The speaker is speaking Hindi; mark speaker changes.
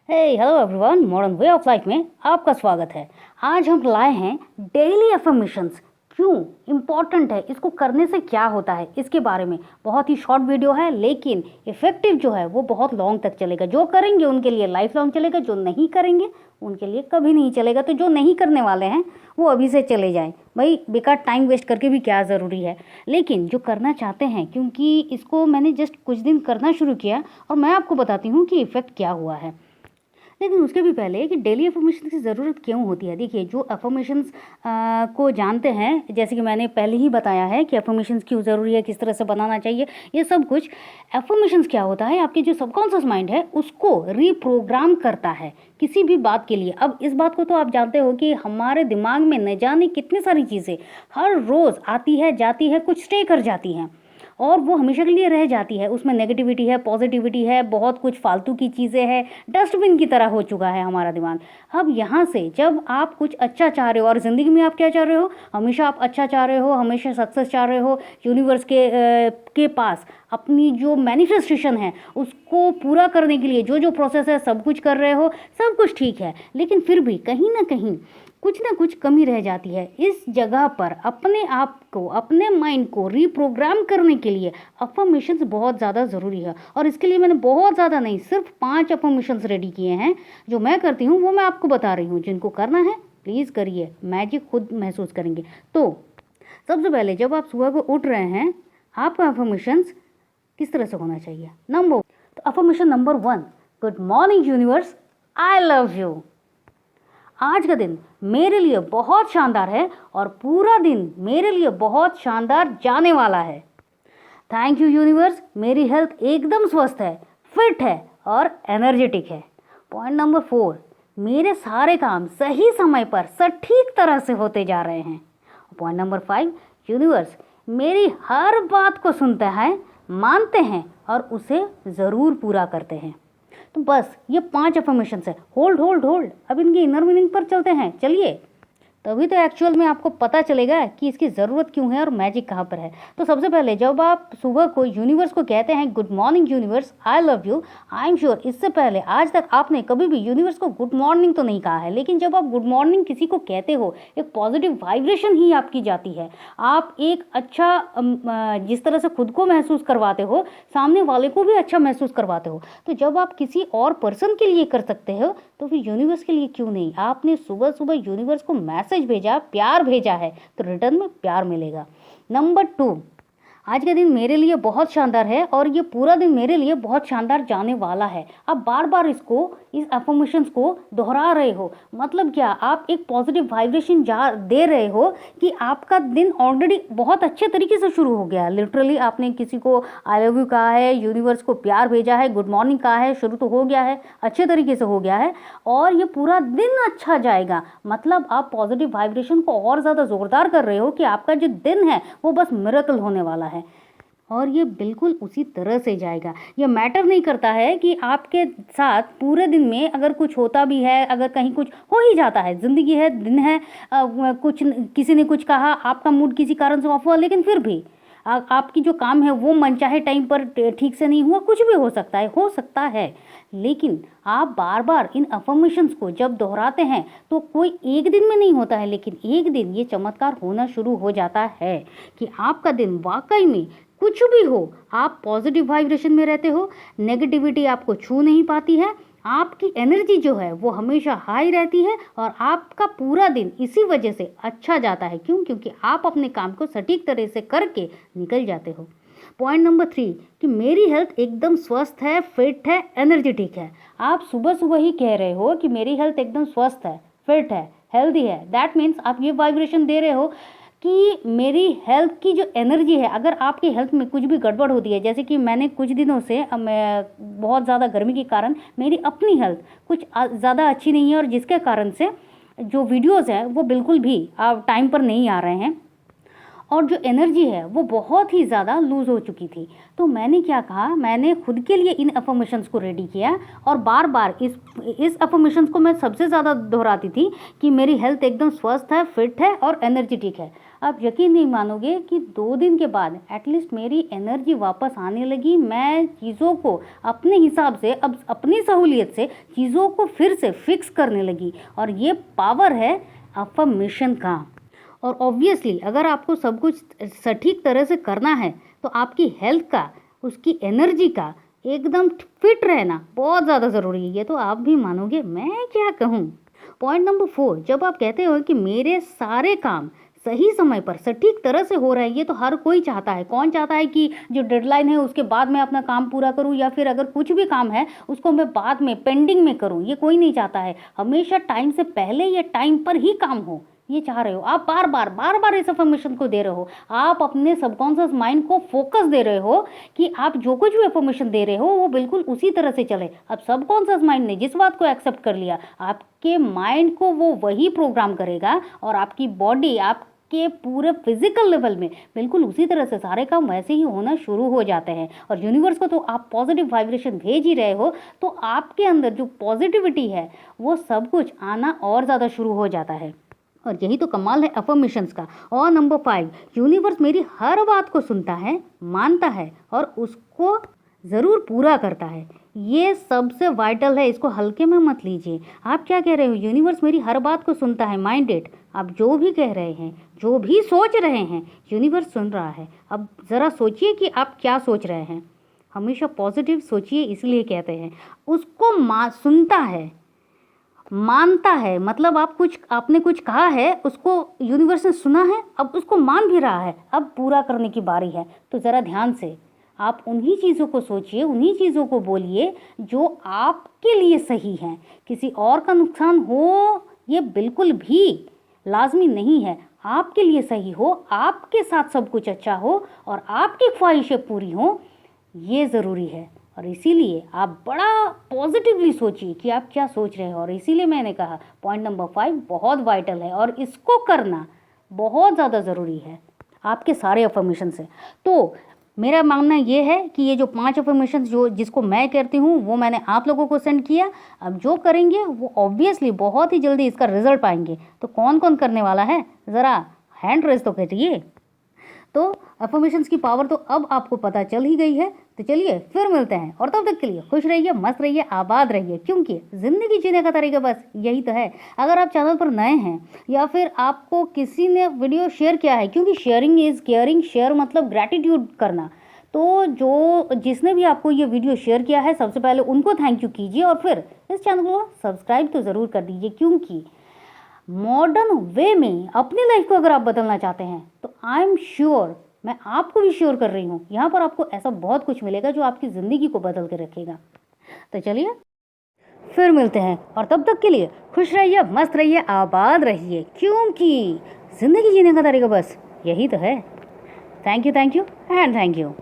Speaker 1: Hello everyone, modern way of life में आपका स्वागत है। आज हम लाए हैं डेली अफर्मेशंस। क्यों इम्पॉर्टेंट है, इसको करने से क्या होता है, इसके बारे में बहुत ही शॉर्ट वीडियो है, लेकिन इफेक्टिव जो है वो बहुत लॉन्ग तक चलेगा। जो करेंगे उनके लिए लाइफ लॉन्ग चलेगा, जो नहीं करेंगे उनके लिए कभी नहीं चलेगा। तो जो नहीं करने वाले हैं वो अभी से चले जाएं। भाई बेकार टाइम वेस्ट करके भी क्या ज़रूरी है। लेकिन जो करना चाहते हैं, क्योंकि इसको मैंने जस्ट कुछ दिन करना शुरू किया और मैं आपको बताती हूँ कि इफ़ेक्ट क्या हुआ है। लेकिन उसके भी पहले कि डेली अफर्मेशन की ज़रूरत क्यों होती है। देखिए, जो अफर्मेशंस को जानते हैं, जैसे कि मैंने पहले ही बताया है कि अफर्मेशंस क्यों ज़रूरी है, किस तरह से बनाना चाहिए, ये सब कुछ। अफर्मेशंस क्या होता है, आपके जो सबकॉन्शियस माइंड है उसको रीप्रोग्राम करता है किसी भी बात के लिए। अब इस बात को तो आप जानते हो कि हमारे दिमाग में न जाने कितनी सारी चीज़ें हर रोज़ आती है, जाती है, कुछ स्टे कर जाती हैं और वो हमेशा के लिए रह जाती है। उसमें नेगेटिविटी है, पॉजिटिविटी है, बहुत कुछ फालतू की चीज़ें हैं। डस्टबिन की तरह हो चुका है हमारा दिमाग। अब यहाँ से जब आप कुछ अच्छा चाह रहे हो, और ज़िंदगी में आप क्या चाह रहे हो, हमेशा आप अच्छा चाह रहे हो, हमेशा सक्सेस चाह रहे हो, यूनिवर्स के पास अपनी जो मैनिफेस्टेशन है उसको पूरा करने के लिए जो जो प्रोसेस है सब कुछ कर रहे हो, सब कुछ ठीक है। लेकिन फिर भी कहीं ना कहीं कुछ ना कुछ कमी रह जाती है। इस जगह पर अपने आप को, अपने माइंड को रीप्रोग्राम करने के लिए अफर्मेशंस बहुत ज़्यादा ज़रूरी है। और इसके लिए मैंने बहुत ज़्यादा नहीं, सिर्फ 5 अफर्मेशंस रेडी किए हैं जो मैं करती हूँ, वो मैं आपको बता रही हूँ। जिनको करना है प्लीज़ करिए, मैजिक खुद महसूस करेंगे। तो सबसे पहले जब आप सुबह को उठ रहे हैं, आपका अफर्मेशंस किस तरह से होना चाहिए। तो affirmation number 1, good morning universe, I love you. आज का दिन मेरे लिए बहुत शानदार है और पूरा दिन मेरे लिए बहुत शानदार जाने वाला है। थैंक यू यूनिवर्स, मेरी हेल्थ एकदम स्वस्थ है, फिट है और एनर्जेटिक है। पॉइंट नंबर 4, मेरे सारे काम सही समय पर सटीक तरह से होते जा रहे हैं। पॉइंट नंबर 5, यूनिवर्स मेरी हर बात को सुनता है, मानते हैं और उसे ज़रूर पूरा करते हैं। तो बस ये 5 अफर्मेशंस है। होल्ड होल्ड होल्ड, अब इनकी इनर मीनिंग पर चलते हैं। चलिए, तभी तो एक्चुअल में आपको पता चलेगा कि इसकी ज़रूरत क्यों है और मैजिक कहाँ पर है। तो सबसे पहले जब आप सुबह को यूनिवर्स को कहते हैं good morning universe, I love you, I am sure इससे पहले आज तक आपने कभी भी यूनिवर्स को गुड मॉर्निंग तो नहीं कहा है। लेकिन जब आप गुड मॉर्निंग किसी को कहते हो, एक पॉजिटिव वाइब्रेशन ही आपकी जाती है। आप एक अच्छा जिस तरह से खुद को महसूस करवाते हो, सामने वाले को भी अच्छा महसूस करवाते हो। तो जब आप किसी और पर्सन के लिए कर सकते हो, तो फिर यूनिवर्स के लिए क्यों नहीं। आपने सुबह सुबह यूनिवर्स को मैसेज भेजा, प्यार भेजा है, तो रिटर्न में प्यार मिलेगा। नंबर 2, आज का दिन मेरे लिए बहुत शानदार है और ये पूरा दिन मेरे लिए बहुत शानदार जाने वाला है। आप बार बार इस अफर्मेशंस को दोहरा रहे हो। मतलब क्या, आप एक पॉजिटिव वाइब्रेशन दे रहे हो कि आपका दिन ऑलरेडी बहुत अच्छे तरीके से शुरू हो गया है। लिटरली आपने किसी को आई लव यू कहा है, यूनिवर्स को प्यार भेजा है, गुड मॉर्निंग कहा है, शुरू तो हो गया है, अच्छे तरीके से हो गया है और ये पूरा दिन अच्छा जाएगा। मतलब आप पॉजिटिव वाइब्रेशन को और ज़्यादा ज़ोरदार कर रहे हो कि आपका जो दिन है वो बस मिरेकल होने वाला है। और ये बिल्कुल उसी तरह से जाएगा। ये मैटर नहीं करता है कि आपके साथ पूरे दिन में अगर कुछ होता भी है, अगर कहीं कुछ हो ही जाता है, ज़िंदगी है, दिन है, कुछ किसी ने कुछ कहा, आपका मूड किसी कारण से ऑफ हुआ, लेकिन फिर भी आपकी जो काम है वो मनचाहे टाइम पर ठीक से नहीं हुआ, कुछ भी हो सकता है। लेकिन आप बार बार इन अफर्मेशंस को जब दोहराते हैं तो कोई एक दिन में नहीं होता है, लेकिन एक दिन ये चमत्कार होना शुरू हो जाता है कि आपका दिन वाकई में कुछ भी हो, आप पॉजिटिव वाइब्रेशन में रहते हो, नेगेटिविटी आपको छू नहीं पाती है, आपकी एनर्जी जो है वो हमेशा हाई रहती है और आपका पूरा दिन इसी वजह से अच्छा जाता है। क्यों? क्योंकि आप अपने काम को सटीक तरह से करके निकल जाते हो। पॉइंट नंबर 3, कि मेरी हेल्थ एकदम स्वस्थ है, फिट है, एनर्जेटिक है। आप सुबह सुबह ही कह रहे हो कि मेरी हेल्थ एकदम स्वस्थ है, फिट है, हेल्दी है। दैट मीन्स आप ये वाइब्रेशन दे रहे हो कि मेरी हेल्थ की जो एनर्जी है, अगर आपकी हेल्थ में कुछ भी गड़बड़ होती है, जैसे कि मैंने कुछ दिनों से मैं बहुत ज़्यादा गर्मी के कारण मेरी अपनी हेल्थ कुछ ज़्यादा अच्छी नहीं है और जिसके कारण से जो वीडियोज़ हैं वो बिल्कुल भी टाइम पर नहीं आ रहे हैं और जो एनर्जी है वो बहुत ही ज़्यादा लूज़ हो चुकी थी। तो मैंने क्या कहा, मैंने खुद के लिए इन अफर्मेशंस को रेडी किया और बार बार इस अफर्मेशंस को मैं सबसे ज़्यादा दोहराती थी कि मेरी हेल्थ एकदम स्वस्थ है, फिट है और एनर्जेटिक है। आप यकीन नहीं मानोगे कि 2 दिन के बाद एटलीस्ट मेरी एनर्जी वापस आने लगी। मैं चीज़ों को अपने हिसाब से, अब अपनी सहूलियत से चीज़ों को फिर से फिक्स करने लगी। और ये पावर है अफर्मेशन का। और ऑब्वियसली अगर आपको सब कुछ सटीक तरह से करना है तो आपकी हेल्थ का, उसकी एनर्जी का एकदम फिट रहना बहुत ज़्यादा ज़रूरी है। ये तो आप भी मानोगे, मैं क्या कहूँ। पॉइंट नंबर 4, जब आप कहते हो कि मेरे सारे काम सही समय पर सटीक तरह से हो रहा है, ये तो हर कोई चाहता है। कौन चाहता है कि जो डेडलाइन है उसके बाद मैं अपना काम पूरा करूं, या फिर अगर कुछ भी काम है उसको मैं बाद में पेंडिंग में करूं? ये कोई नहीं चाहता है। हमेशा टाइम से पहले या टाइम पर ही काम हो, ये चाह रहे हो आप। बार बार इस अफर्मेशन को दे रहे हो। आप अपने सबकॉन्शियस माइंड को फोकस दे रहे हो कि आप जो कुछ भी अफर्मेशन दे रहे हो वो बिल्कुल उसी तरह से चले। अब सबकॉन्शियस माइंड ने जिस बात को एक्सेप्ट कर लिया, आपके माइंड को वो वही प्रोग्राम करेगा और आपकी बॉडी, आपके पूरे फिजिकल लेवल में बिल्कुल उसी तरह से सारे काम वैसे ही होना शुरू हो जाते हैं। और यूनिवर्स को तो आप पॉजिटिव वाइब्रेशन भेज ही रहे हो, तो आपके अंदर जो पॉजिटिविटी है वो सब कुछ आना और ज़्यादा शुरू हो जाता है। और यही तो कमाल है अफर्मेशंस का। और नंबर 5, यूनिवर्स मेरी हर बात को सुनता है, मानता है और उसको ज़रूर पूरा करता है। ये सबसे वाइटल है, इसको हल्के में मत लीजिए। आप क्या कह रहे हो? यूनिवर्स मेरी हर बात को सुनता है, माइंड इट। आप जो भी कह रहे हैं, जो भी सोच रहे हैं, यूनिवर्स सुन रहा है। अब ज़रा सोचिए कि आप क्या सोच रहे हैं। हमेशा पॉजिटिव सोचिए, इसलिए कहते हैं उसको सुनता है, मानता है। मतलब आपने कुछ कहा है, उसको यूनिवर्स ने सुना है, अब उसको मान भी रहा है। अब पूरा करने की बारी है। तो ज़रा ध्यान से आप उन्हीं चीज़ों को सोचिए, उन्हीं चीज़ों को बोलिए जो आपके लिए सही हैं। किसी और का नुकसान हो ये बिल्कुल भी लाजमी नहीं है। आपके लिए सही हो, आपके साथ सब कुछ अच्छा हो और आपकी ख्वाहिशें पूरी हों, ये ज़रूरी है। और इसीलिए आप बड़ा पॉजिटिवली सोचिए कि आप क्या सोच रहे हो। और इसीलिए मैंने कहा पॉइंट नंबर 5 बहुत वाइटल है और इसको करना बहुत ज़्यादा ज़रूरी है आपके सारे अफर्मेशन से। तो मेरा मानना ये है कि ये जो 5 अफर्मेशन जिसको मैं करती हूँ वो मैंने आप लोगों को सेंड किया। अब जो करेंगे वो ऑब्वियसली बहुत ही जल्दी इसका रिजल्ट पाएंगे। तो कौन कौन करने वाला है, ज़रा हैंड रेज तो करिए। तो अफर्मेशंस की पावर तो अब आपको पता चल ही गई है। तो चलिए फिर मिलते हैं, और तब तक के लिए खुश रहिए, मस्त रहिए, आबाद रहिए, क्योंकि ज़िंदगी जीने का तरीका बस यही तो है। अगर आप चैनल पर नए हैं या फिर आपको किसी ने वीडियो शेयर किया है, क्योंकि शेयरिंग इज़ केयरिंग, शेयर मतलब ग्रैटिट्यूड करना, तो जिसने भी आपको ये वीडियो शेयर किया है सबसे पहले उनको थैंक यू कीजिए। और फिर इस चैनल को सब्सक्राइब तो ज़रूर कर दीजिए, क्योंकि मॉडर्न वे में अपनी लाइफ को अगर आप बदलना चाहते हैं तो आई एम श्योर, मैं आपको भी श्योर कर रही हूँ, यहाँ पर आपको ऐसा बहुत कुछ मिलेगा जो आपकी ज़िंदगी को बदल के रखेगा। तो चलिए फिर मिलते हैं, और तब तक के लिए खुश रहिए, मस्त रहिए, आबाद रहिए, क्योंकि ज़िंदगी जीने का तरीका बस यही तो है। Thank you and thank you.